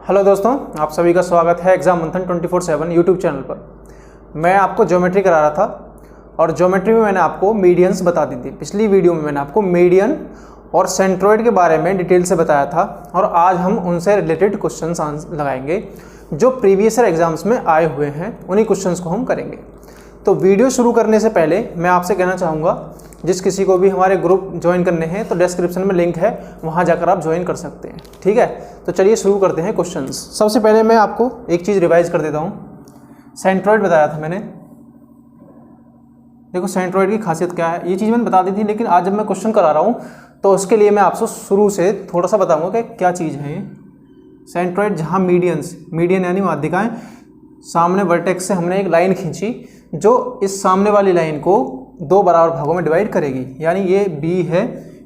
Hello दोस्तों, आप सभी का स्वागत है एग्जाम मंथन 24/7 यूट्यूब चैनल पर। मैं आपको ज्योमेट्री करा रहा था और ज्योमेट्री में मैंने आपको मीडियंस बता दी थी। पिछली वीडियो में मैंने आपको मीडियन और सेंट्रोइड के बारे में डिटेल से बताया था और आज हम उनसे रिलेटेड क्वेश्चंस लगाएंगे जो प्रीवियस ईयर एग्जाम्स में आए हुए हैं। उन्हीं क्वेश्चंस को हम करेंगे। तो वीडियो शुरू करने से पहले मैं आपसे कहना चाहूँगा, जिस किसी को भी हमारे ग्रुप ज्वाइन करने हैं तो डिस्क्रिप्शन में लिंक है, वहाँ जाकर आप ज्वाइन कर सकते हैं। ठीक है, तो चलिए शुरू करते हैं क्वेश्चंस। सबसे पहले मैं आपको एक चीज़ रिवाइज कर देता हूँ। सेंट्रॉइड बताया था मैंने। देखो सेंट्रॉइड की खासियत क्या है, ये चीज़ मैंने बता दी थी, लेकिन आज जब मैं क्वेश्चन करा रहा हूँ तो उसके लिए मैं आपसे शुरू से थोड़ा सा बताऊँगा कि क्या चीज़ है ये सेंट्रॉइड। जहाँ मीडियन यानी माध्यिकाएँ, सामने वर्टेक्स से हमने एक लाइन खींची जो इस सामने वाली लाइन को दो बराबर भागों में डिवाइड करेगी। यानी ये B है,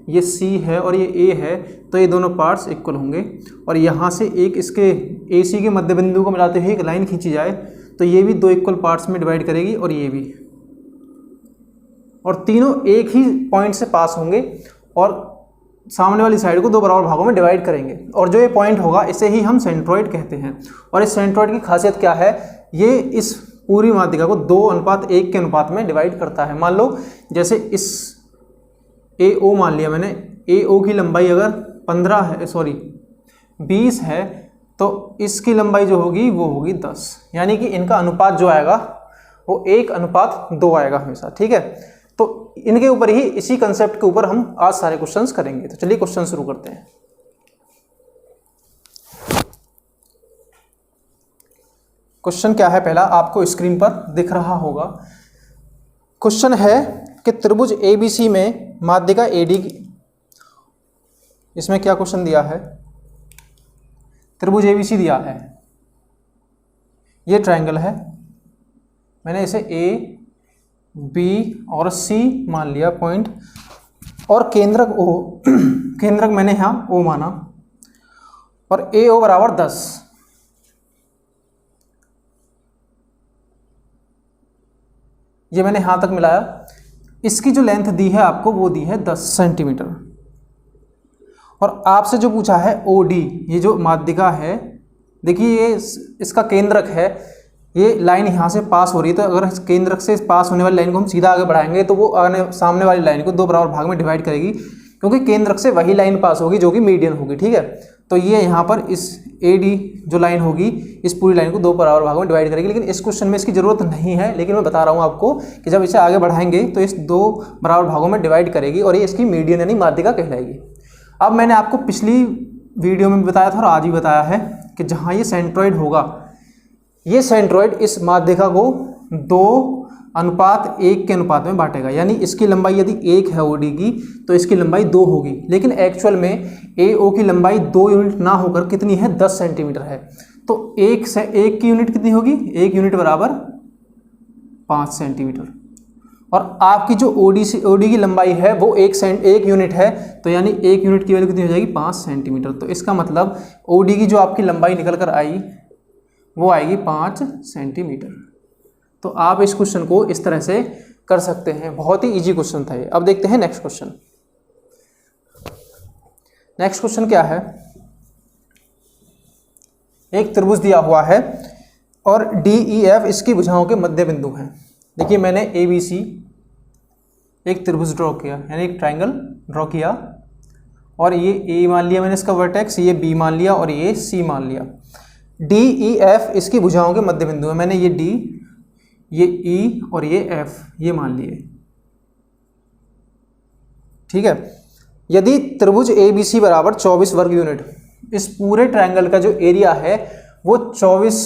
ये C है और ये A है, तो ये दोनों पार्ट्स इक्वल होंगे। और यहाँ से एक इसके AC के मध्य बिंदु को मिलाते हुए एक लाइन खींची जाए तो ये भी दो इक्वल पार्ट्स में डिवाइड करेगी और ये भी, और तीनों एक ही पॉइंट से पास होंगे और सामने वाली साइड को दो बराबर भागों में डिवाइड करेंगे। और जो ये पॉइंट होगा इसे ही हम सेंट्रॉइड कहते हैं। और इस सेंट्रॉइड की खासियत क्या है, ये इस पूरी माध्यिका को 2:1 के अनुपात में डिवाइड करता है। मान लो जैसे इस AO मान लिया मैंने, AO की लंबाई अगर 20 है तो इसकी लंबाई जो होगी वो होगी 10। यानी कि इनका अनुपात जो आएगा वो 1:2 आएगा हमेशा। ठीक है, तो इनके ऊपर ही, इसी कंसेप्ट के ऊपर हम आज सारे क्वेश्चंस करेंगे। तो चलिए क्वेश्चन शुरू करते हैं। क्वेश्चन क्या है, पहला आपको स्क्रीन पर दिख रहा होगा। क्वेश्चन है कि त्रिभुज ABC में माध्यिका AD की, इसमें क्या क्वेश्चन दिया है, त्रिभुज ABC दिया है, ये ट्रायंगल है, मैंने इसे A, B और C मान लिया पॉइंट, और केंद्रक O, केंद्रक मैंने यहाँ O माना, और AO बराबर 10। ये मैंने यहाँ तक मिलाया। इसकी जो लेंथ दी है आपको वो दी है 10 सेंटीमीटर। और आपसे जो पूछा है OD, ये जो माध्यिका है, देखिए ये इसका केंद्रक है, ये लाइन यहाँ से पास हो रही है। तो अगर इस केंद्रक से पास होने वाली लाइन को हम सीधा आगे बढ़ाएंगे तो वो आगे सामने वाली लाइन को दो बराबर भाग में डिवाइड करेगी, क्योंकि केंद्रक से वही लाइन पास होगी जो कि मीडियन होगी। ठीक है, तो ये यहाँ पर इस AD जो लाइन होगी इस पूरी लाइन को दो बराबर भागों में डिवाइड करेगी। लेकिन इस क्वेश्चन में इसकी ज़रूरत नहीं है, लेकिन मैं बता रहा हूँ आपको कि जब इसे आगे बढ़ाएंगे तो इस दो बराबर भागों में डिवाइड करेगी और ये इसकी मीडियन यानी माध्यिका कहलाएगी। अब मैंने आपको पिछली वीडियो में बताया था और आज भी बताया है कि जहाँ ये सेंट्रॉइड होगा, ये सेंट्रॉइड इस माध्यिका को 2:1 के अनुपात में बांटेगा। यानी इसकी लंबाई यदि 1 है OD की तो इसकी लंबाई 2 होगी। लेकिन एक्चुअल में AO की लंबाई 2 यूनिट ना होकर कितनी है, 10 सेंटीमीटर है। तो 1 की यूनिट कितनी होगी, 1 यूनिट बराबर 5 सेंटीमीटर। और आपकी जो OD की लंबाई है वो 1 यूनिट है, तो यानी 1 यूनिट की वैल्यू कितनी हो जाएगी, 5 सेंटीमीटर। तो इसका मतलब OD की जो आपकी लंबाई निकल कर आई वो आएगी 5 सेंटीमीटर। तो आप इस क्वेश्चन को इस तरह से कर सकते हैं। बहुत ही इजी क्वेश्चन था ये। अब देखते हैं नेक्स्ट क्वेश्चन। नेक्स्ट क्वेश्चन क्या है, एक त्रिभुज दिया हुआ है और DEF इसकी भुजाओं के मध्य बिंदु हैं। देखिए मैंने ABC एक त्रिभुज ड्रॉ किया, यानी एक ट्रायंगल ड्रॉ किया, और ये A मान लिया मैंने इसका वर्टेक्स, ये B मान लिया और ये C मान लिया। DEF इसकी भुजाओं के मध्य बिंदु है, मैंने ये D, ये E और ये F ये मान लिए। ठीक है, यदि त्रिभुज ABC बराबर 24 वर्ग यूनिट, इस पूरे ट्रायंगल का जो एरिया है वो 24,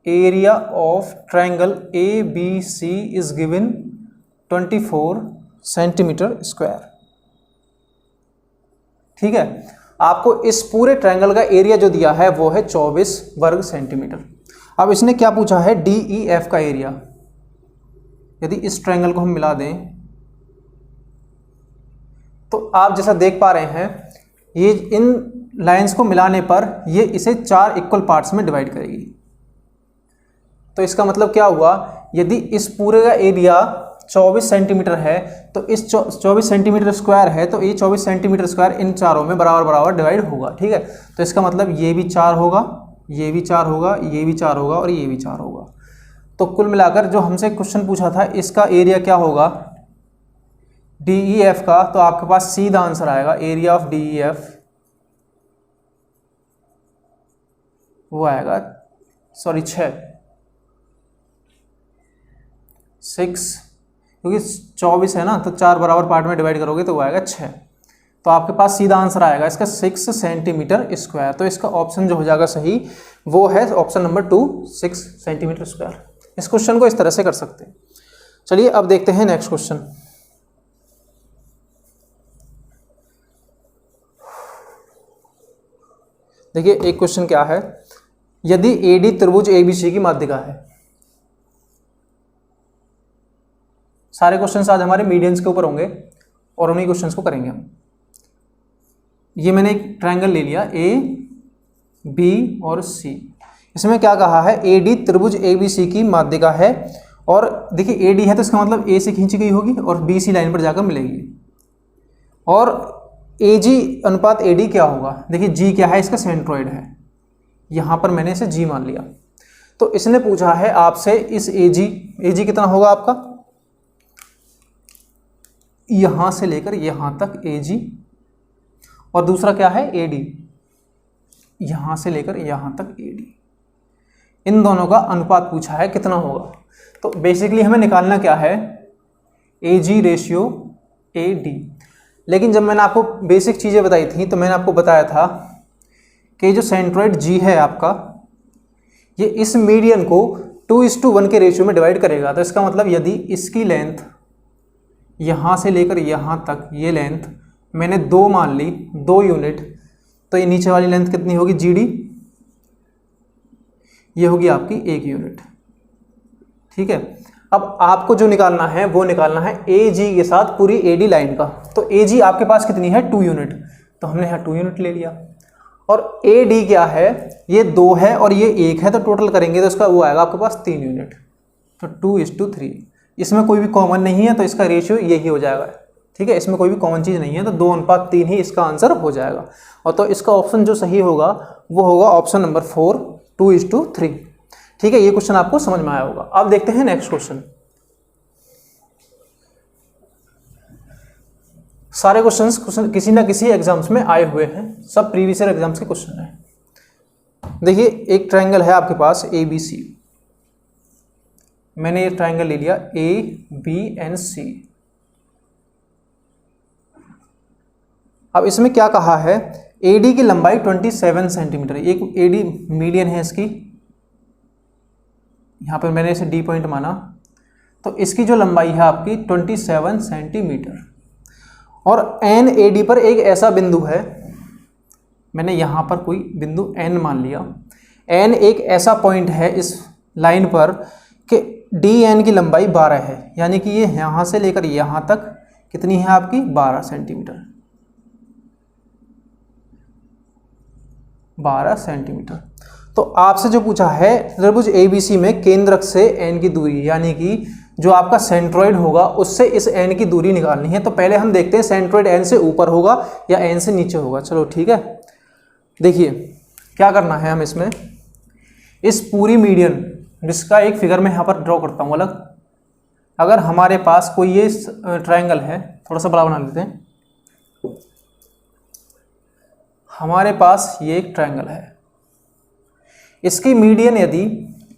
area of triangle ABC is given 24 centimetre square. ठीक है, आपको इस पूरे ट्रायंगल का एरिया जो दिया है वो है 24 वर्ग सेंटीमीटर। अब इसने क्या पूछा है, DEF का एरिया। यदि इस ट्रायंगल को हम मिला दें तो आप जैसा देख पा रहे हैं, ये इन लाइंस को मिलाने पर ये इसे 4 इक्वल पार्ट्स में डिवाइड करेगी। तो इसका मतलब क्या हुआ, यदि इस पूरे का एरिया 24 सेंटीमीटर है, तो इस 24 सेंटीमीटर स्क्वायर है, तो ये 24 सेंटीमीटर स्क्वायर इन चारों में बराबर बराबर डिवाइड होगा। ठीक है, तो इसका मतलब ये भी 4 होगा, ये भी 4 होगा, ये भी 4 होगा और ये भी 4 होगा। तो कुल मिलाकर जो हमसे क्वेश्चन पूछा था इसका एरिया क्या होगा DEF का, तो आपके पास सीधा आंसर आएगा एरिया ऑफ DEF वो आएगा 6, क्योंकि 24 है ना, तो 4 बराबर पार्ट में डिवाइड करोगे तो वो आएगा 6। तो आपके पास सीधा आंसर आएगा इसका 6 सेंटीमीटर स्क्वायर। तो इसका ऑप्शन जो हो जाएगा सही वो है ऑप्शन नंबर 2, 6 सेंटीमीटर स्क्वायर। इस क्वेश्चन को इस तरह से कर सकते हैं। चलिए अब देखते हैं नेक्स्ट क्वेश्चन। देखिए एक क्वेश्चन क्या है, यदि AD त्रिभुज ABC की माध्यिका है। सारे क्वेश्चंस आज हमारे मीडियंस के ऊपर होंगे और उन्हीं क्वेश्चंस को करेंगे हम। ये मैंने एक ट्रायंगल ले लिया AB और C। इसमें क्या कहा है, AD त्रिभुज ABC की माध्यिका है और देखिए AD है तो इसका मतलब A से खींची गई होगी और BC लाइन पर जाकर मिलेगी। और AG अनुपात AD क्या होगा, देखिए G क्या है, इसका सेंट्रॉइड है, यहाँ पर मैंने इसे G मान लिया। तो इसने पूछा है आपसे इस AG कितना होगा आपका, यहाँ से लेकर यहाँ तक AG, और दूसरा क्या है AD, यहाँ से लेकर यहाँ तक AD। इन दोनों का अनुपात पूछा है कितना होगा। तो बेसिकली हमें निकालना क्या है, AG रेशियो AD। लेकिन जब मैंने आपको बेसिक चीज़ें बताई थी तो मैंने आपको बताया था कि जो सेंट्रॉइड G है आपका, ये इस मीडियन को 2:1 के रेशियो में डिवाइड करेगा। तो इसका मतलब यदि इसकी लेंथ यहाँ से लेकर यहाँ तक ये लेंथ मैंने 2 मान ली, 2 यूनिट, तो ये नीचे वाली लेंथ कितनी होगी GD, ये होगी आपकी 1 यूनिट। ठीक है, अब आपको जो निकालना है वो निकालना है AG के साथ पूरी AD लाइन का। तो AG आपके पास कितनी है 2 यूनिट, तो हमने यहाँ 2 यूनिट ले लिया। और AD क्या है, ये 2 है और ये 1 है, तो टोटल करेंगे तो इसका वो आएगा आपके पास 3 यूनिट। तो 2:3, इसमें कोई भी कॉमन नहीं है तो इसका रेशियो यही हो जाएगा। ठीक है, इसमें कोई भी कॉमन चीज़ नहीं है, तो 2:3 ही इसका आंसर हो जाएगा। और तो इसका ऑप्शन जो सही होगा वो होगा ऑप्शन नंबर 4, 2:3। ठीक है, ये क्वेश्चन आपको समझ में आया होगा। अब देखते हैं नेक्स्ट क्वेश्चन। सारे क्वेश्चन किसी ना किसी एग्जाम्स में आए हुए हैं, सब प्रीवियस ईयर एग्जाम्स के क्वेश्चन हैं। देखिए एक ट्रायंगल है आपके पास ABC, मैंने ये ट्रायंगल ले लिया ABNC। अब इसमें क्या कहा है, AD की लंबाई 27 सेंटीमीटर, एक AD मीडियन है इसकी, यहाँ पर मैंने इसे D पॉइंट माना, तो इसकी जो लंबाई है आपकी 27 सेंटीमीटर। और NAD पर एक ऐसा बिंदु है, मैंने यहाँ पर कोई बिंदु N मान लिया, N एक ऐसा पॉइंट है इस लाइन पर कि DN की लंबाई 12 है, यानी कि ये यहाँ से लेकर यहाँ तक कितनी है आपकी 12 सेंटीमीटर, 12 सेंटीमीटर। तो आपसे जो पूछा है त्रिभुज ABC में केंद्रक से N की दूरी, यानी कि जो आपका सेंट्रॉइड होगा उससे इस N की दूरी निकालनी है। तो पहले हम देखते हैं सेंट्रॉइड N से ऊपर होगा या N से नीचे होगा। चलो ठीक है, देखिए क्या करना है, हम इसमें इस पूरी मीडियन, जिसका एक फिगर मैं यहाँ पर ड्रॉ करता हूँ अलग। अगर हमारे पास कोई ये ट्रायंगल है, थोड़ा सा बड़ा बना लेते हैं, हमारे पास ये एक ट्रायंगल है, इसकी मीडियन यदि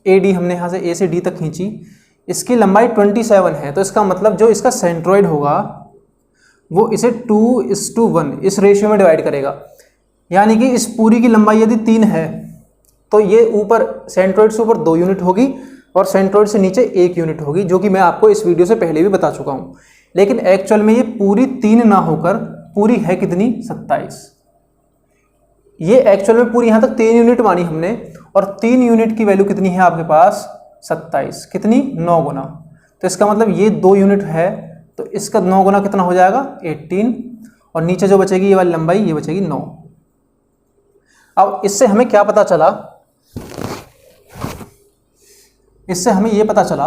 AD हमने यहाँ से A से D तक खींची, इसकी लंबाई 27 है, तो इसका मतलब जो इसका सेंट्रॉइड होगा वो इसे 2:1 इस रेशियो में डिवाइड करेगा। यानी कि इस पूरी की लंबाई यदि 3 है तो ये ऊपर सेंट्रॉइड से ऊपर 2 यूनिट होगी और सेंट्रॉइड से नीचे 1 यूनिट होगी, जो कि मैं आपको इस वीडियो से पहले भी बता चुका हूँ। लेकिन एक्चुअल में ये पूरी 3 ना होकर पूरी है कितनी 27। ये एक्चुअल में पूरी यहाँ तक 3 यूनिट मानी हमने, और 3 यूनिट की वैल्यू कितनी है आपके पास 27, कितनी 9 गुना। तो इसका मतलब ये 2 यूनिट है, तो इसका 9 गुना कितना हो जाएगा 18, और नीचे जो बचेगी ये वाली लंबाई, ये बचेगी 9। अब इससे हमें क्या पता चला, इससे हमें ये पता चला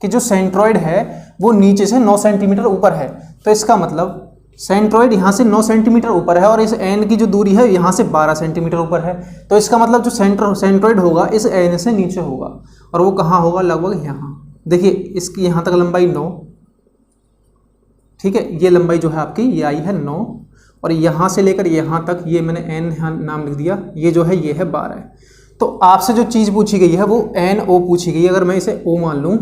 कि जो सेंट्रॉइड है वो नीचे से 9 सेंटीमीटर ऊपर है, तो इसका मतलब सेंट्रॉइड यहाँ से 9 सेंटीमीटर ऊपर है और इस एन की जो दूरी है यहाँ से 12 सेंटीमीटर ऊपर है, तो इसका मतलब जो सेंट्रॉइड होगा इस एन से नीचे होगा और वो कहाँ होगा, लगभग यहाँ। देखिए इसकी यहाँ तक लंबाई 9, ठीक है, ये लंबाई जो है आपकी ये आई है 9 और यहाँ से लेकर यहाँ तक ये मैंने एन नाम लिख दिया, ये जो है ये है 12। तो आपसे जो चीज़ पूछी गई है वो एन ओ पूछी गई है। अगर मैं इसे ओ मान लूँ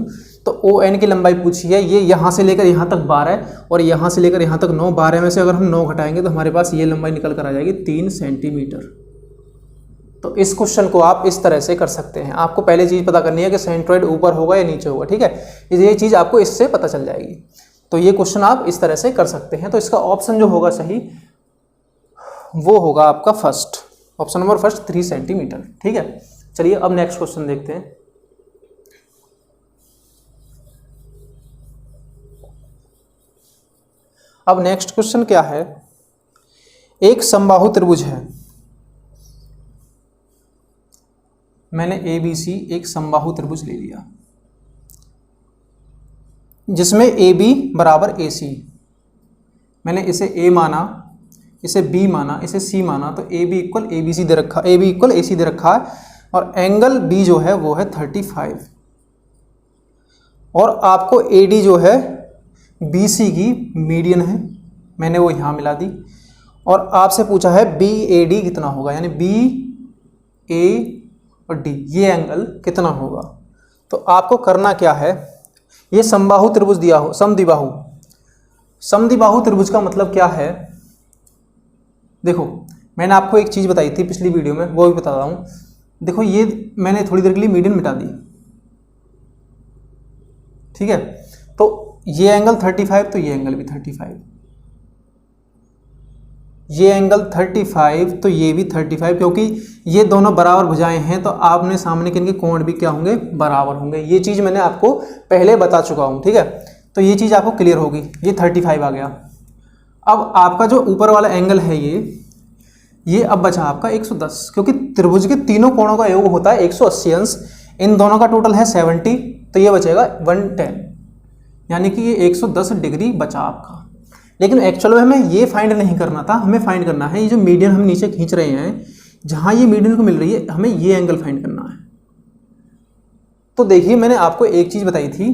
तो ओ एन की लंबाई पूछी है, ये यहाँ से लेकर यहाँ तक 12 और यहाँ से लेकर यहाँ तक 9, 12 में से अगर हम 9 घटाएंगे तो हमारे पास ये लंबाई निकल कर आ जाएगी 3 सेंटीमीटर। तो इस क्वेश्चन को आप इस तरह से कर सकते हैं। आपको पहले चीज़ पता करनी है कि सेंट्रॉइड ऊपर होगा या नीचे होगा, ठीक है, ये चीज़ आपको इससे पता चल जाएगी। तो ये क्वेश्चन आप इस तरह से कर सकते हैं। तो इसका ऑप्शन जो होगा सही वो होगा आपका first, option number first 3 centimetre, ठीक है। चलिए अब नेक्स्ट क्वेश्चन देखते हैं। अब नेक्स्ट क्वेश्चन क्या है, एक समबाहु त्रिभुज है, मैंने ए बी सी एक समबाहु त्रिभुज ले लिया जिसमें ए बी बराबर ए सी, मैंने इसे ए माना, इसे बी माना, इसे सी माना, तो a b equal a b c दे रखा, ए बी इक्वल ए सी दे रखा है और एंगल बी जो है वो है 35 और आपको ए डी जो है बी सी की मीडियन है, मैंने वो यहाँ मिला दी और आपसे पूछा है बी ए डी कितना होगा, यानी बी ए और डी ये एंगल कितना होगा। तो आपको करना क्या है, ये समबाहु त्रिभुज दिया हो, समद्विबाहु, समद्विबाहु त्रिभुज का मतलब क्या है, देखो मैंने आपको एक चीज़ बताई थी पिछली वीडियो में, वो भी बता रहा हूँ। देखो ये मैंने थोड़ी देर के लिए मीडियन मिटा दी, ठीक है, तो ये एंगल 35 तो ये एंगल भी 35, ये एंगल 35 तो ये भी 35, क्योंकि ये दोनों बराबर भुजाएं हैं तो आपने सामने के इनके कोण भी क्या होंगे, बराबर होंगे। ये चीज़ मैंने आपको पहले बता चुका हूँ, ठीक है, तो ये चीज़ आपको क्लियर होगी। ये 35 आ गया। अब आपका जो ऊपर वाला एंगल है ये अब बचा आपका 110, क्योंकि त्रिभुज के तीनों कोणों का योग होता है 180 अंश, इन दोनों का टोटल है 70, तो ये बचेगा 110, यानी कि ये 110 डिग्री बचा आपका। लेकिन एक्चुअल में हमें ये फाइंड नहीं करना था, हमें फाइंड करना है ये जो मीडियन हम नीचे खींच रहे हैं, जहाँ ये मीडियन को मिल रही है, हमें ये एंगल फाइंड करना है। तो देखिए मैंने आपको एक चीज़ बताई थी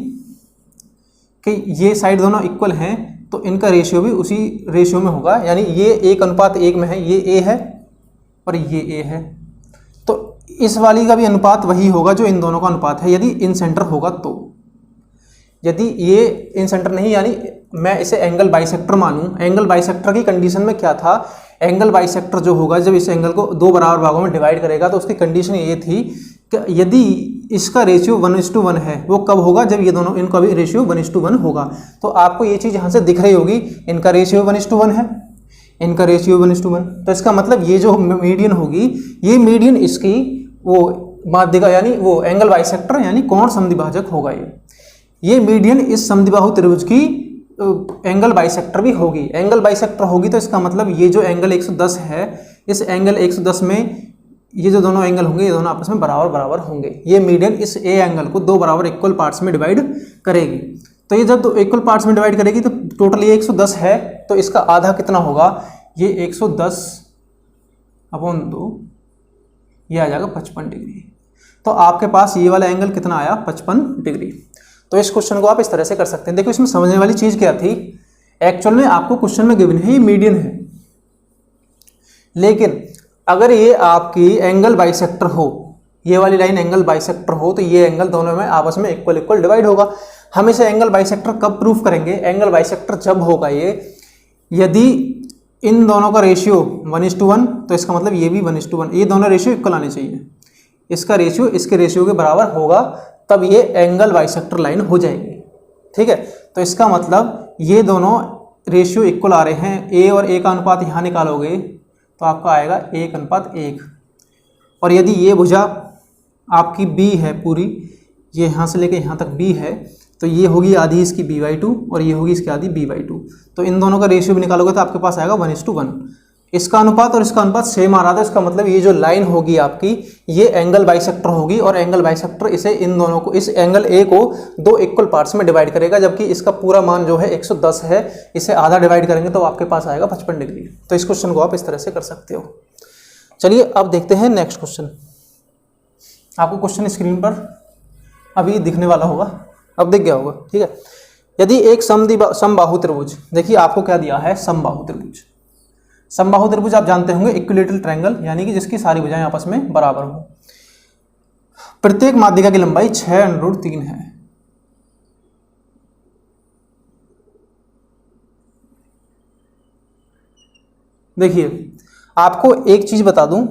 कि ये साइड दोनों इक्वल हैं तो इनका रेशियो भी उसी रेशियो में होगा, यानी ये 1:1 में है, ये ए है और ये ए है, तो इस वाली का भी अनुपात वही होगा जो इन दोनों का अनुपात है, यदि इन सेंटर होगा तो। यदि ये इन सेंटर नहीं, यानी मैं इसे एंगल बाइसेक्टर मानूं, एंगल बाइसेक्टर की कंडीशन में क्या था, एंगल बाइसेक्टर जो होगा जब इस एंगल को 2 बराबर भागों में डिवाइड करेगा तो उसकी कंडीशन ये थी कि यदि इसका रेशियो 1:1 है, वो कब होगा, जब ये दोनों इनका भी रेशियो 1:1 होगा। तो आपको ये चीज़ यहाँ से दिख रही होगी, इनका रेशियो 1:1 है, इनका रेशियो 1:1, तो इसका मतलब ये जो मीडियन होगी, ये मीडियन इसकी वो माध्यिका यानी वो एंगल बाइसेक्टर यानी कोण समद्विभाजक होगा। ये मीडियन इस समद्विबाहु त्रिभुज की एंगल बाइसेक्टर भी होगी। एंगल बाइसेक्टर होगी तो इसका मतलब ये जो एंगल 110 है, इस एंगल 110 में ये जो दोनों एंगल होंगे ये दोनों आपस में बराबर बराबर होंगे। ये मीडियन इस ए एंगल को 2 बराबर इक्वल पार्ट्स में डिवाइड करेगी। तो ये जब 2 इक्वल पार्ट्स में डिवाइड करेगी तो टोटल ये 110 है, तो इसका आधा कितना होगा, ये 110/2 ये आ जाएगा 55 डिग्री। तो आपके पास ये वाला एंगल कितना आया, 55 डिग्री। तो इस क्वेश्चन को आप इस तरह से कर सकते हैं। देखो इसमें समझने वाली चीज़ क्या थी, एक्चुअल में आपको क्वेश्चन में गिवन है ये मीडियन है, लेकिन अगर ये आपकी एंगल बाइसेक्टर हो, ये वाली लाइन एंगल बाइसेक्टर हो, तो ये एंगल दोनों में आपस में इक्वल इक्वल डिवाइड होगा। हम इसे एंगल बाइसेक्टर कब प्रूफ करेंगे, एंगल बाइसेक्टर जब होगा ये, यदि इन दोनों का रेशियो 1:1, तो इसका मतलब ये भी 1:1, ये दोनों रेशियो इक्वल आने चाहिए, इसका रेशियो इसके रेशियो के बराबर होगा, तब ये एंगल बाइसेक्टर लाइन हो जाएगी। ठीक है, तो इसका मतलब ये दोनों रेशियो इक्वल आ रहे हैं। ए और ए का अनुपात यहाँ निकालोगे तो आपका आएगा 1:1। और यदि ये भुजा आपकी बी है पूरी, ये यहाँ से लेके यहाँ तक बी है, तो ये होगी आधी इसकी b/2 और ये होगी इसकी आधी b/2। तो इन दोनों का रेशियो भी निकालोगे तो आपके पास आएगा 1:1। इसका अनुपात और इसका अनुपात सेम आ रहा था, इसका मतलब ये जो लाइन होगी आपकी ये एंगल बाइसेक्टर होगी, और एंगल बाइसेक्टर इसे इन दोनों को, इस एंगल ए को दो इक्वल पार्ट्स में डिवाइड करेगा, जबकि इसका पूरा मान जो है 110 है, इसे आधा डिवाइड करेंगे तो आपके पास आएगा 55 डिग्री। तो इस क्वेश्चन को आप इस तरह से कर सकते हो। चलिए अब देखते हैं नेक्स्ट क्वेश्चन। आपको क्वेश्चन स्क्रीन पर अभी दिखने वाला होगा, अब दिख गया होगा, ठीक है। यदि एक समबाहु त्रिभुज, देखिए आपको क्या दिया है, समबाहु त्रिभुज। समबाहु त्रिभुज आप जानते होंगे इक्विलेटरल ट्रायंगल, यानी कि जिसकी सारी भुजाएं आपस में बराबर हो। प्रत्येक माध्यिका की लंबाई 6√3 है। देखिए आपको एक चीज बता दूं,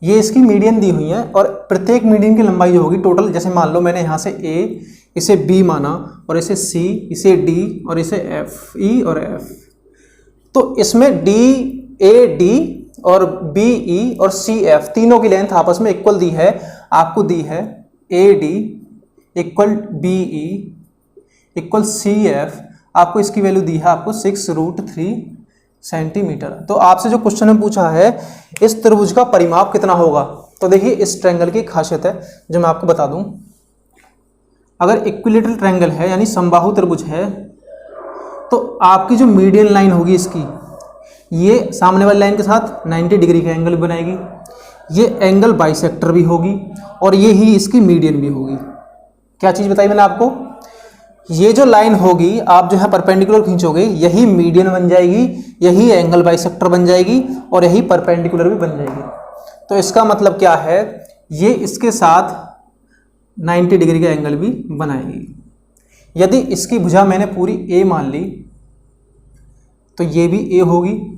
ये इसकी मीडियन दी हुई है, और प्रत्येक मीडियन की लंबाई जो होगी टोटल, जैसे मान लो मैंने यहां से ए, इसे बी माना, और इसे सी, इसे डी, और इसे एफ, ई और एफ, तो इसमें डी ए डी और बी ई और सी एफ तीनों की लेंथ आपस में इक्वल दी है। आपको दी है A D equal B E equal C F, आपको इसकी वैल्यू दी है आपको 6√3 सेंटीमीटर। तो आपसे जो क्वेश्चन में पूछा है इस त्रिभुज का परिमाप कितना होगा, तो देखिए इस ट्रायंगल की खासियत है जो मैं आपको बता दूं। अगर इक्विलेटरल ट्रायंगल है यानी समबाहु त्रिभुज है, तो आपकी जो मीडियन लाइन होगी इसकी, ये सामने वाली लाइन के साथ 90 डिग्री का एंगल भी बनाएगी, ये एंगल बाइसेक्टर भी होगी, और ये ही इसकी मीडियन भी होगी। क्या चीज़ बताई मैंने आपको, ये जो लाइन होगी आप जो है परपेंडिकुलर खींचोगे, यही मीडियन बन जाएगी, यही एंगल बाइसेक्टर बन जाएगी, और यही परपेंडिकुलर भी बन जाएगी। तो इसका मतलब क्या है, ये इसके साथ 90 डिग्री का एंगल भी बनाएगी। यदि इसकी भुजा मैंने पूरी ए मान ली, तो ये भी ए होगी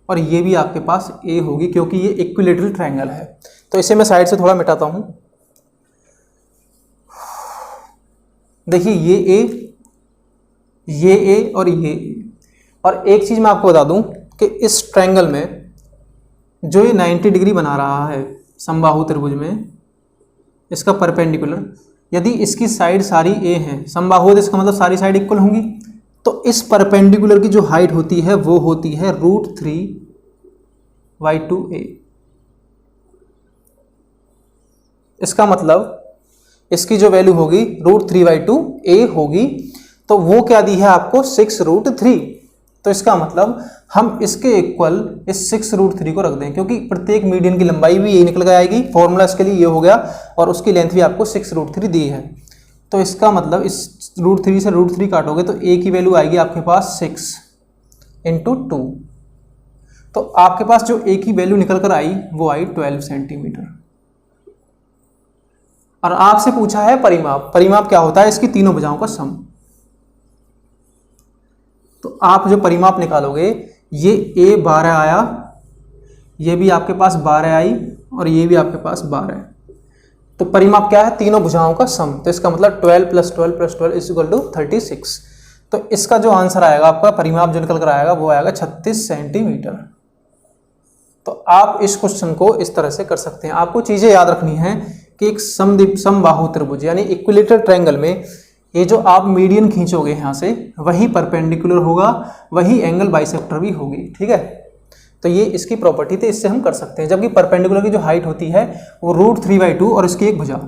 और ये भी आपके पास ए होगी, क्योंकि ये इक्विलेटरल ट्रायंगल है। तो इसे मैं साइड से थोड़ा मिटाता हूं। देखिए ये ए और ये ए। और एक चीज मैं आपको बता दूं कि इस ट्रायंगल में जो ये 90 डिग्री बना रहा है समबाहु त्रिभुज में, इसका परपेंडिकुलर, यदि इसकी साइड सारी ए है, समबाहु है, इसका मतलब सारी साइड इक्वल होंगी, तो इस परपेंडिकुलर की जो हाइट होती है वो होती है √3/2a। इसका मतलब इसकी जो वैल्यू होगी √3/2a होगी, तो वो क्या दी है आपको 6√3। तो इसका मतलब हम इसके इक्वल इस 6√3 को रख दें, क्योंकि प्रत्येक मीडियन की लंबाई भी यही निकल कर आएगी, फॉर्मूला इसके लिए ये हो गया, और उसकी लेंथ भी आपको 6√3 दी है। तो इसका मतलब इस √3 से √3 काटोगे तो a की वैल्यू आएगी आपके पास 6 × 2। तो आपके पास जो a की वैल्यू निकल कर आई वो आई 12 सेंटीमीटर। और आपसे पूछा है परिमाप। परिमाप क्या होता है, इसकी तीनों भुजाओं का सम। तो आप जो परिमाप निकालोगे, ये a 12 आया, ये भी आपके पास 12 आई, और ये भी आपके पास 12 है। तो परिमाप क्या है, तीनों भुजाओं का सम। तो इसका मतलब 12 + 12 + 12 = 36। तो इसका जो आंसर आएगा आपका, परिमाप जो निकल कर आएगा वो आएगा 36 सेंटीमीटर। तो आप इस क्वेश्चन को इस तरह से कर सकते हैं। आपको चीजें याद रखनी है कि एक समबाहु त्रिभुज यानी इक्विलेटरल ट्रायंगल में ये जो आप मीडियन खींचोगे यहाँ से, वही परपेंडिकुलर होगा, वही एंगल बाइसेक्टर भी होगी, ठीक है। तो ये इसकी प्रॉपर्टी थी, इससे हम कर सकते हैं। जबकि परपेंडिकुलर की जो हाइट होती है वो √3/2 और इसकी एक भुजा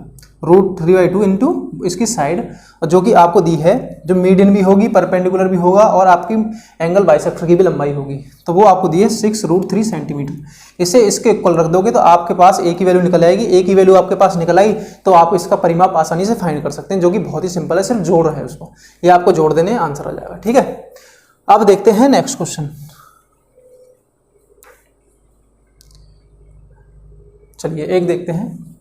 √3/2 इंटू इसकी साइड, जो कि आपको दी है, जो मीडियन भी होगी, परपेंडिकुलर भी होगा, और आपकी एंगल बाइसेक्टर की भी लंबाई होगी। तो वो आपको दी है 6√3 सेंटीमीटर। इसे इसके इक्वल रख दोगे तो आपके पास ए की वैल्यू निकल आएगी। ए की वैल्यू आपके पास निकल आई तो आप इसका परिमाप आसानी से फाइंड कर सकते हैं, जो कि बहुत ही सिंपल है, सिर्फ जोड़ है उसको, ये आपको जोड़ देने आंसर आ जाएगा, ठीक है। अब देखते हैं नेक्स्ट क्वेश्चन। चलिए एक देखते हैं।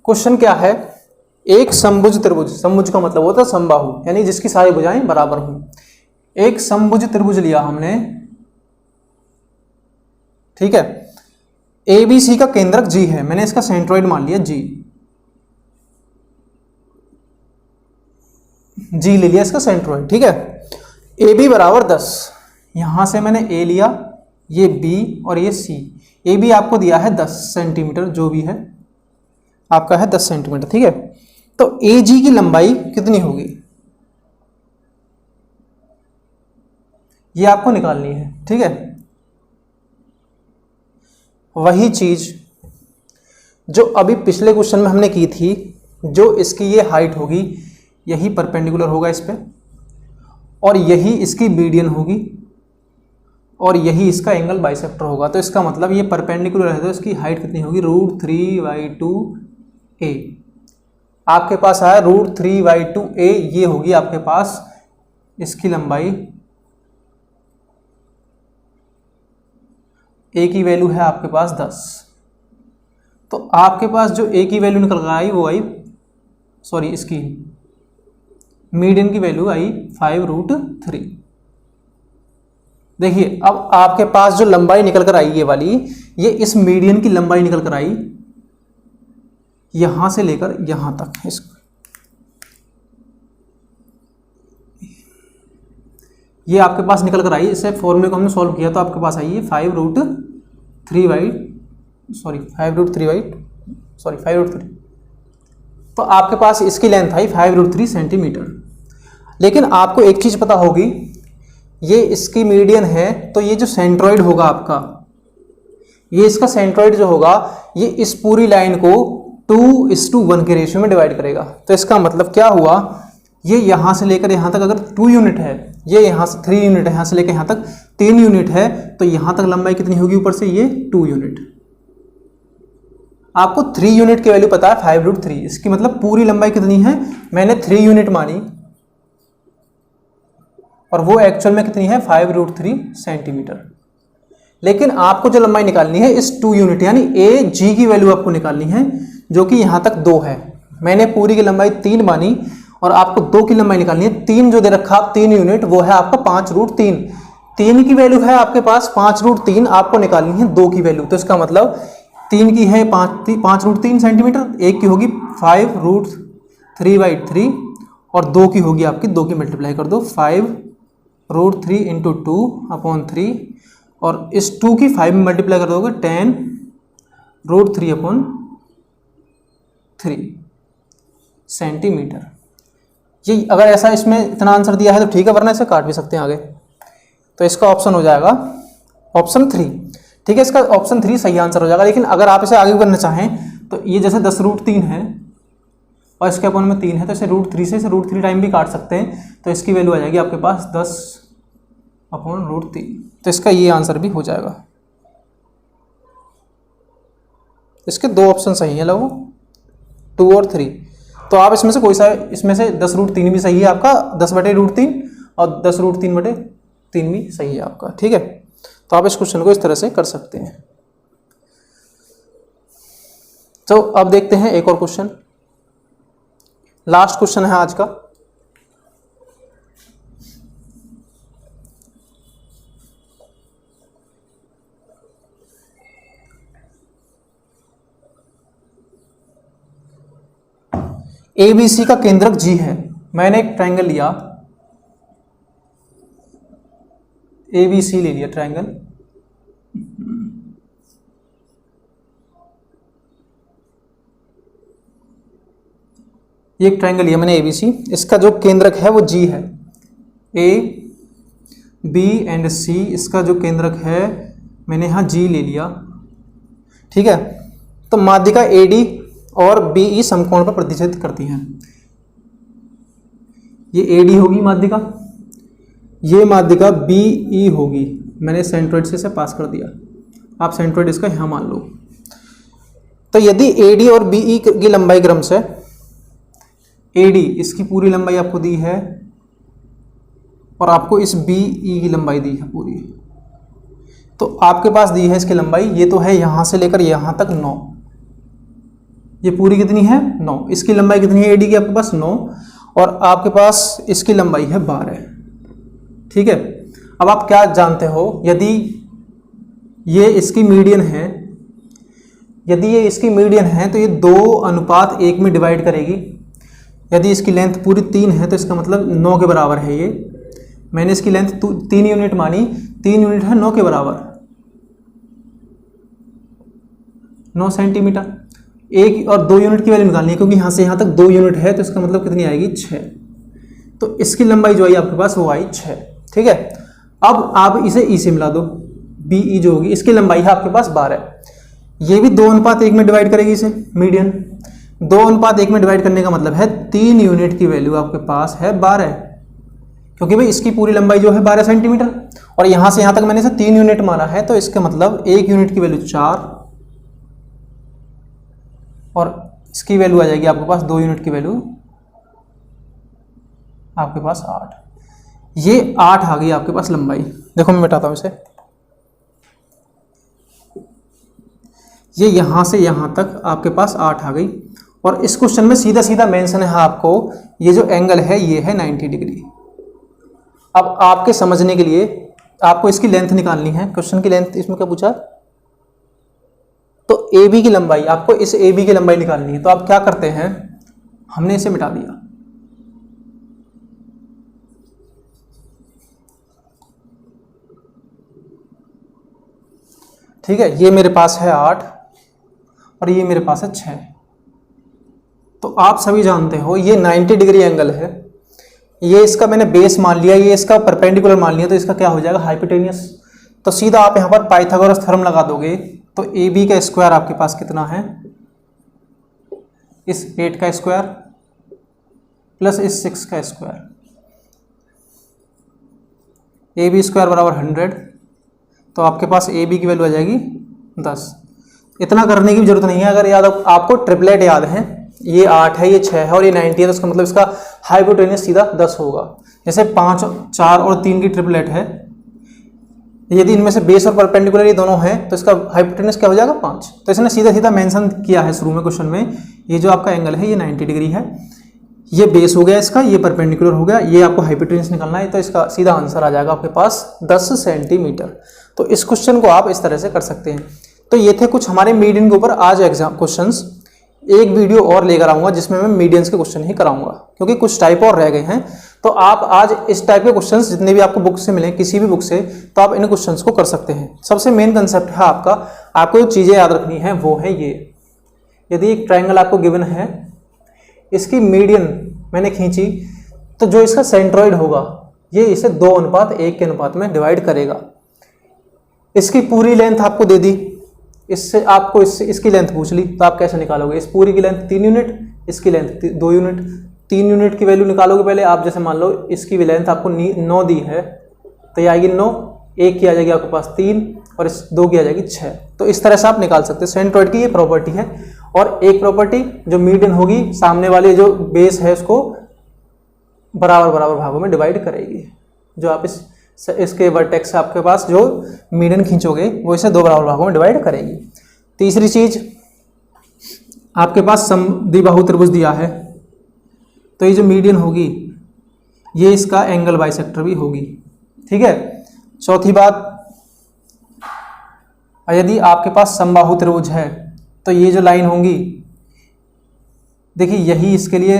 क्वेश्चन क्या है, एक समभुज त्रिभुज, समभुज का मतलब होता है समबाहु, यानी जिसकी सारी भुजाएं बराबर हों। एक समभुज त्रिभुज लिया हमने, ठीक है। ABC का केंद्रक G है, मैंने इसका सेंट्रॉइड मान लिया G ले लिया इसका सेंट्रॉइड, ठीक है। AB = 10, यहां से मैंने A लिया, ये B और ये C। AB आपको दिया है 10 सेंटीमीटर, जो भी है आपका है 10 सेंटीमीटर, ठीक है। तो AG की लंबाई कितनी होगी, ये आपको निकालनी है, ठीक है। वही चीज जो अभी पिछले क्वेश्चन में हमने की थी, जो इसकी ये हाइट होगी यही परपेंडिकुलर होगा इस पे, और यही इसकी मीडियन होगी, और यही इसका एंगल बाइसेक्टर होगा। तो इसका मतलब ये परपेंडिकुलर है तो इसकी हाइट कितनी होगी, √3/2a। आपके पास आया √3/2a, ये होगी आपके पास इसकी लंबाई। a की वैल्यू है आपके पास 10, तो आपके पास जो a की वैल्यू निकल कर आई वो आई, सॉरी इसकी मीडियन की वैल्यू आई 5√3। देखिए अब आपके पास जो लंबाई निकल कर आई ये वाली, ये इस मीडियन की लंबाई निकल कर आई यहां से लेकर यहां तक, ये आपके पास निकल कर आई। इसे फॉर्मूले को हमने सॉल्व किया तो आपके पास आई है 5√3। तो आपके पास इसकी लेंथ आई 5√3 सेंटीमीटर। लेकिन आपको एक चीज पता होगी, ये इसकी मीडियन है तो ये जो सेंट्रॉइड होगा आपका, ये इसका सेंट्रॉइड जो होगा ये इस पूरी लाइन को 2:1 के रेशियो में डिवाइड करेगा। तो इसका मतलब क्या हुआ, ये यहां से लेकर यहां तक अगर 2 यूनिट है, ये यहां से 3 यूनिट है, यहां से लेकर यहां तक 3 यूनिट है, तो यहां तक लंबाई कितनी होगी ऊपर से, ये 2 यूनिट। आपको 3 यूनिट की वैल्यू पता है 5√3, इसकी मतलब पूरी लंबाई कितनी है, मैंने 3 यूनिट मानी और वो एक्चुअल में कितनी है 5√3 सेंटीमीटर। लेकिन आपको जो लंबाई निकालनी है इस 2 यूनिट यानी AG की वैल्यू आपको निकालनी है, जो कि यहां तक 2 है। मैंने पूरी की लंबाई 3 मानी और आपको 2 की लंबाई निकालनी है। 3 जो दे रखा 3 यूनिट वो है आपका 5√3। 3 की वैल्यू है आपके पास 5√3, आपको निकालनी है 2 की वैल्यू। तो इसका मतलब 3 की है 5√3 सेंटीमीटर, 1 की होगी 5√3/3 और 2 की होगी आपकी 2 की मल्टीप्लाई कर दो 5√3 × 2/3 और इस 2 की 5 में मल्टीप्लाई कर दोगे 10√3/3 सेंटीमीटर। ये अगर ऐसा इसमें इतना आंसर दिया है तो ठीक है, वरना इसे काट भी सकते हैं आगे। तो इसका ऑप्शन हो जाएगा ऑप्शन 3, ठीक है, इसका ऑप्शन 3 सही आंसर हो जाएगा। लेकिन अगर आप इसे आगे करना चाहें तो ये जैसे 10√3 है और इसके अपन में 3 है, तो इसे √3 से इसे √3 टाइम भी काट सकते हैं, तो इसकी वैल्यू आ जाएगी आपके पास 10/√3। तो इसका ये आंसर भी हो जाएगा। इसके 2 ऑप्शन सही हैं लगभग, 2 और 3। तो आप इसमें से कोई सा, इसमें से 10√3 भी सही है आपका, 10/√3 और 10√3/3 भी सही है आपका, ठीक है। तो आप इस क्वेश्चन को इस तरह से कर सकते हैं। तो अब देखते हैं एक और क्वेश्चन, लास्ट क्वेश्चन है आज का। ABC का केंद्रक G है। मैंने एक ट्रायंगल लिया, ABC ले लिया ट्रायंगल, ये एक ट्रायंगल लिया मैंने ABC, इसका जो केंद्रक है वो G है। A, B एंड C, इसका जो केंद्रक है मैंने यहाँ G ले लिया, ठीक है। तो माध्यिका AD और BE समकोण पर प्रतिच्छेद करती हैं। ये AD होगी माध्यिका, ये माध्यिका BE होगी। मैंने सेंट्रोइड से इसे पास कर दिया, आप सेंट्रोइड इसका यहाँ मान लो। तो यदि AD और BE की लंबाई क्रम से, AD इसकी पूरी लंबाई आपको दी है और आपको इस BE की लंबाई दी है पूरी, तो आपके पास दी है इसकी लंबाई, ये तो है यहाँ से लेकर यहाँ तक 9, ये पूरी कितनी है 9। इसकी लंबाई कितनी है AD की आपके पास 9 और आपके पास इसकी लंबाई है 12, ठीक है। अब आप क्या जानते हो, यदि ये इसकी मीडियन है, यदि ये इसकी मीडियन है तो ये 2:1 में डिवाइड करेगी। यदि इसकी लेंथ पूरी 3 है तो इसका मतलब 9 के बराबर है ये। मैंने इसकी लेंथ 3 यूनिट मानी, 3 यूनिट है 9 के बराबर, 9 सेंटीमीटर। 1 और 2 यूनिट की वैल्यू निकालनी है क्योंकि यहाँ से यहाँ तक 2 यूनिट है, तो इसका मतलब कितनी आएगी 6। तो इसकी लंबाई जो आई आपके पास वो आई 6, ठीक है। अब आप इसे ई से मिला दो, बी ई जो होगी इसकी लंबाई है आपके पास 12। ये भी 2:1 में डिवाइड करेगी इसे, मीडियन। 2:1 में डिवाइड करने का मतलब है 3 यूनिट की वैल्यू आपके पास है 12, क्योंकि भाई इसकी पूरी लंबाई जो है 12 सेंटीमीटर और यहां से यहां तक मैंने इसे 3 यूनिट माना है, तो इसका मतलब 1 यूनिट की वैल्यू 4 और इसकी वैल्यू आ जाएगी आपके पास 2 यूनिट की वैल्यू आपके पास 8। ये 8 आ गई आपके पास लंबाई। देखो मैं मिटाता हूं इसे। ये यहां से यहां तक आपके पास 8 आ गई और इस क्वेश्चन में सीधा सीधा मेंशन है आपको, ये जो एंगल है ये है 90 डिग्री। अब आपके समझने के लिए आपको इसकी लेंथ निकालनी है। क्वेश्चन की लेंथ इसमें क्या पूछा, तो AB की लंबाई, आपको इस AB की लंबाई निकालनी है। तो आप क्या करते हैं, हमने इसे मिटा दिया। ठीक है, ये मेरे पास है 8 और ये मेरे पास है 6। तो आप सभी जानते हो ये 90 डिग्री एंगल है। ये इसका मैंने बेस मान लिया, ये इसका परपेंडिकुलर मान लिया, तो इसका क्या हो जाएगा, हाइपोटेनियस। तो सीधा आप यहाँ पर पाइथागोरस थ्योरम लगा दोगे तो AB का स्क्वायर आपके पास कितना है, इस 8 का स्क्वायर प्लस इस 6 का स्क्वायर, AB स्क्वायर बराबर 100। तो आपके पास AB की वैल्यू आ जाएगी 10। इतना करने की भी जरूरत नहीं है। अगर याद आपको ट्रिपलेट याद है, ये 8 है, ये 6 है और ये 90 है, तो इसका मतलब इसका हाइपोटेनियस सीधा 10 होगा। जैसे 5, 4 और 3 की ट्रिपलेट है, यदि इनमें से बेस और परपेंडिकुलर ये दोनों हैं तो इसका हाइपोटेनियस क्या हो जाएगा, 5। तो इसने सीधा सीधा मेंशन किया है शुरू में क्वेश्चन में, ये जो आपका एंगल है ये 90 डिग्री है, ये बेस हो गया इसका, ये परपेंडिकुलर हो गया, ये आपको हाइपोटेनियस निकालना है। तो इसका सीधा आंसर आ जाएगा आपके पास 10 सेंटीमीटर। तो इस क्वेश्चन को आप इस तरह से कर सकते हैं। तो ये थे कुछ हमारे मीडियन के ऊपर आज एग्जाम क्वेश्चंस। एक वीडियो और लेकर आऊंगा जिसमें मैं मीडियंस के क्वेश्चन ही कराऊंगा, क्योंकि कुछ टाइप और रह गए हैं। तो आप आज इस टाइप के क्वेश्चंस जितने भी आपको बुक से मिले, किसी भी बुक से, तो आप इन क्वेश्चंस को कर सकते हैं। सबसे मेन कंसेप्ट है आपको जो चीजें याद रखनी है वो है ये, यदि एक ट्राइंगल आपको गिवन है, इसकी मीडियन मैंने खींची, तो जो इसका सेंट्रॉइड होगा ये इसे 2:1 के अनुपात में डिवाइड करेगा। इसकी पूरी लेंथ आपको दे दी, इससे आपको इसकी लेंथ पूछ ली, तो आप कैसे निकालोगे, इस पूरी की लेंथ 3 यूनिट, इसकी लेंथ 2 यूनिट। 3 यूनिट की वैल्यू निकालोगे पहले आप। जैसे मान लो इसकी भी लेंथ आपको 9 दी है, तो ये आएगी 9, 1 की आ जाएगी आपके पास 3 और इस 2 की आ जाएगी 6। तो इस तरह से आप निकाल सकते हैं। सेंट्रॉइड की ये प्रॉपर्टी है। और एक प्रॉपर्टी जो मीडियन होगी, सामने वाली जो बेस है उसको बराबर बराबर भागों में डिवाइड करेगी। जो आप इसके वर्टेक्स से आपके पास जो मीडियन खींचोगे वो इसे 2 बराबर भागों में डिवाइड करेगी। तीसरी चीज, आपके पास समद्विबाहु त्रिभुज दिया है, तो ये जो मीडियन होगी ये इसका एंगल बाइसेक्टर भी होगी। ठीक है। चौथी बात, यदि आपके पास समबाहु त्रिभुज है तो ये जो लाइन होंगी, देखिए यही इसके लिए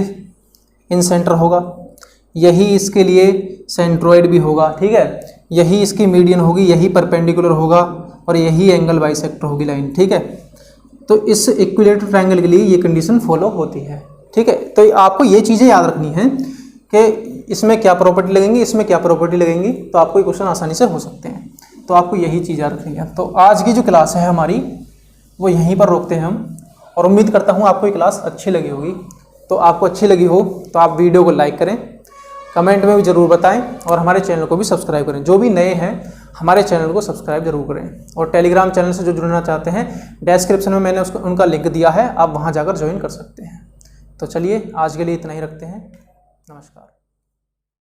इन सेंटर होगा, यही इसके लिए सेंट्रोइड भी होगा। ठीक है, यही इसकी मीडियन होगी, यही परपेंडिकुलर होगा और यही एंगल बाइसेक्टर होगी लाइन। ठीक है, तो इस इक्विलेटरल ट्रायंगल के लिए ये कंडीशन फॉलो होती है। ठीक है, तो आपको ये चीज़ें याद रखनी है कि इसमें क्या प्रॉपर्टी लगेंगी, इसमें क्या प्रॉपर्टी लगेंगी, तो आपको ये क्वेश्चन आसानी से हो सकते हैं। तो आपको यही चीज़ याद रखनी है। तो आज की जो क्लास है हमारी वो यहीं पर रोकते हैं हम, और उम्मीद करता हूँ आपको ये क्लास अच्छी लगी होगी। तो आपको अच्छी लगी हो तो आप वीडियो को लाइक करें, कमेंट में भी ज़रूर बताएं और हमारे चैनल को भी सब्सक्राइब करें। जो भी नए हैं हमारे चैनल को सब्सक्राइब जरूर करें। और टेलीग्राम चैनल से जो जुड़ना चाहते हैं, डिस्क्रिप्शन में मैंने उनका लिंक दिया है, आप वहाँ जाकर ज्वाइन कर सकते हैं। तो चलिए आज के लिए इतना ही रखते हैं। नमस्कार।